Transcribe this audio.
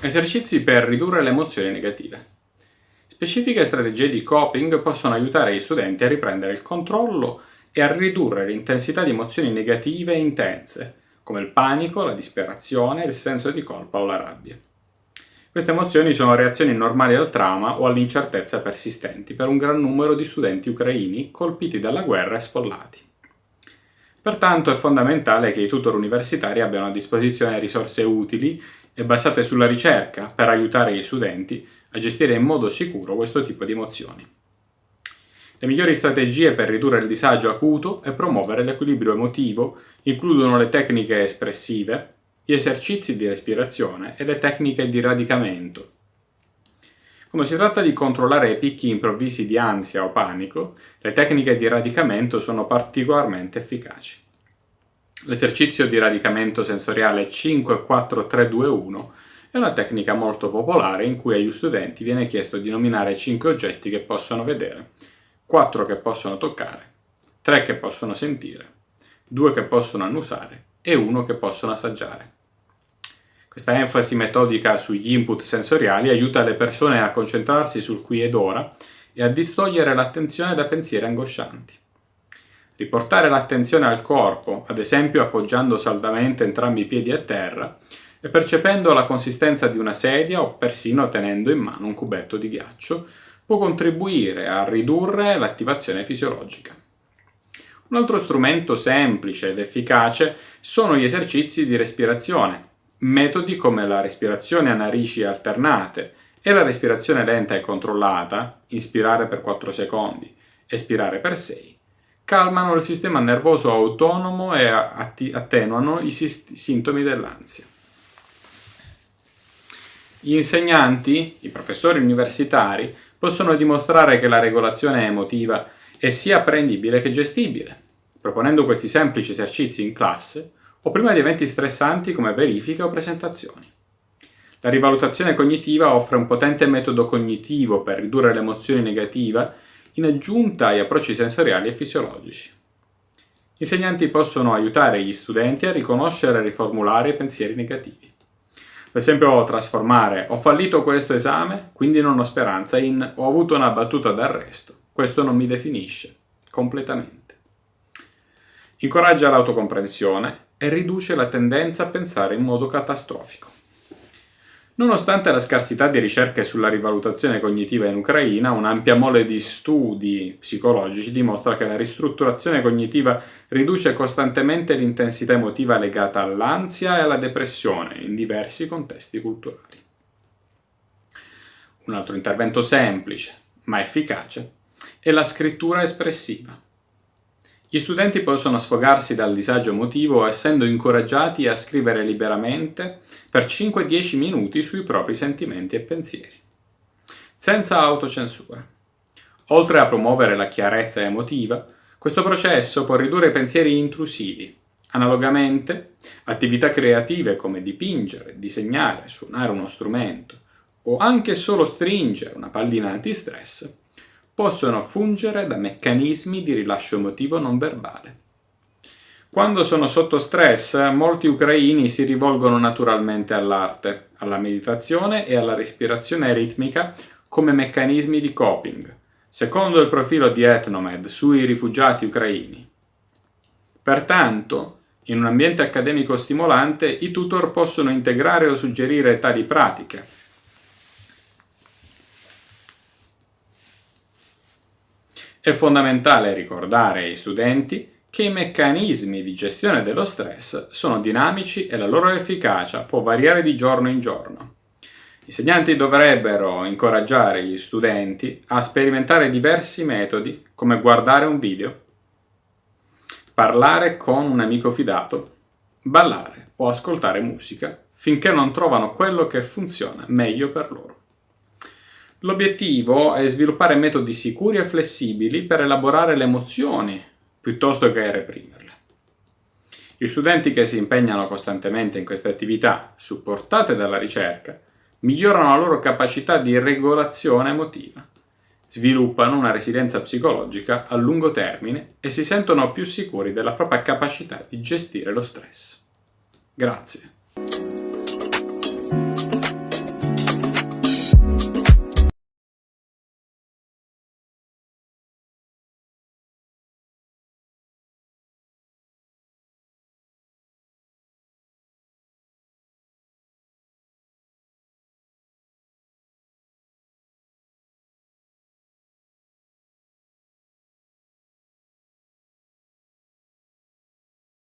Esercizi per ridurre le emozioni negative. Specifiche strategie di coping possono aiutare gli studenti a riprendere il controllo e a ridurre l'intensità di emozioni negative e intense, come il panico, la disperazione, il senso di colpa o la rabbia. Queste emozioni sono reazioni normali al trauma o all'incertezza persistenti per un gran numero di studenti ucraini colpiti dalla guerra e sfollati. Pertanto è fondamentale che i tutor universitari abbiano a disposizione risorse utili e basate sulla ricerca per aiutare gli studenti a gestire in modo sicuro questo tipo di emozioni. Le migliori strategie per ridurre il disagio acuto e promuovere l'equilibrio emotivo includono le tecniche espressive, gli esercizi di respirazione e le tecniche di radicamento. Quando si tratta di controllare i picchi improvvisi di ansia o panico, le tecniche di radicamento sono particolarmente efficaci. L'esercizio di radicamento sensoriale 5-4-3-2-1 è una tecnica molto popolare in cui agli studenti viene chiesto di nominare 5 oggetti che possono vedere, 4 che possono toccare, 3 che possono sentire, 2 che possono annusare e 1 che possono assaggiare. Questa enfasi metodica sugli input sensoriali aiuta le persone a concentrarsi sul qui ed ora e a distogliere l'attenzione da pensieri angoscianti. Riportare l'attenzione al corpo, ad esempio appoggiando saldamente entrambi i piedi a terra e percependo la consistenza di una sedia o persino tenendo in mano un cubetto di ghiaccio, può contribuire a ridurre l'attivazione fisiologica. Un altro strumento semplice ed efficace sono gli esercizi di respirazione. Metodi come la respirazione a narici alternate e la respirazione lenta e controllata, inspirare per 4 secondi, espirare per 6, calmano il sistema nervoso autonomo e attenuano i sintomi dell'ansia. Gli insegnanti, i professori universitari, possono dimostrare che la regolazione emotiva è sia apprendibile che gestibile, proponendo questi semplici esercizi in classe o prima di eventi stressanti come verifiche o presentazioni. La rivalutazione cognitiva offre un potente metodo cognitivo per ridurre l'emozione negativa in aggiunta agli approcci sensoriali e fisiologici. Gli insegnanti possono aiutare gli studenti a riconoscere e riformulare i pensieri negativi. Per esempio trasformare "ho fallito questo esame, quindi non ho speranza" in "ho avuto una battuta d'arresto, questo non mi definisce" completamente. Incoraggia l'autocomprensione e riduce la tendenza a pensare in modo catastrofico. Nonostante la scarsità di ricerche sulla rivalutazione cognitiva in Ucraina, un'ampia mole di studi psicologici dimostra che la ristrutturazione cognitiva riduce costantemente l'intensità emotiva legata all'ansia e alla depressione in diversi contesti culturali. Un altro intervento semplice, ma efficace, è la scrittura espressiva. Gli studenti possono sfogarsi dal disagio emotivo essendo incoraggiati a scrivere liberamente per 5-10 minuti sui propri sentimenti e pensieri, senza autocensura. Oltre a promuovere la chiarezza emotiva, questo processo può ridurre i pensieri intrusivi. Analogamente, attività creative come dipingere, disegnare, suonare uno strumento o anche solo stringere una pallina antistress possono fungere da meccanismi di rilascio emotivo non verbale. Quando sono sotto stress, molti ucraini si rivolgono naturalmente all'arte, alla meditazione e alla respirazione ritmica come meccanismi di coping, secondo il profilo di Etnomed sui rifugiati ucraini. Pertanto, in un ambiente accademico stimolante, i tutor possono integrare o suggerire tali pratiche. È fondamentale ricordare agli studenti che i meccanismi di gestione dello stress sono dinamici e la loro efficacia può variare di giorno in giorno. Gli insegnanti dovrebbero incoraggiare gli studenti a sperimentare diversi metodi, come guardare un video, parlare con un amico fidato, ballare o ascoltare musica, finché non trovano quello che funziona meglio per loro. L'obiettivo è sviluppare metodi sicuri e flessibili per elaborare le emozioni, piuttosto che reprimerle. Gli studenti che si impegnano costantemente in queste attività, supportate dalla ricerca, migliorano la loro capacità di regolazione emotiva, sviluppano una resilienza psicologica a lungo termine e si sentono più sicuri della propria capacità di gestire lo stress. Grazie.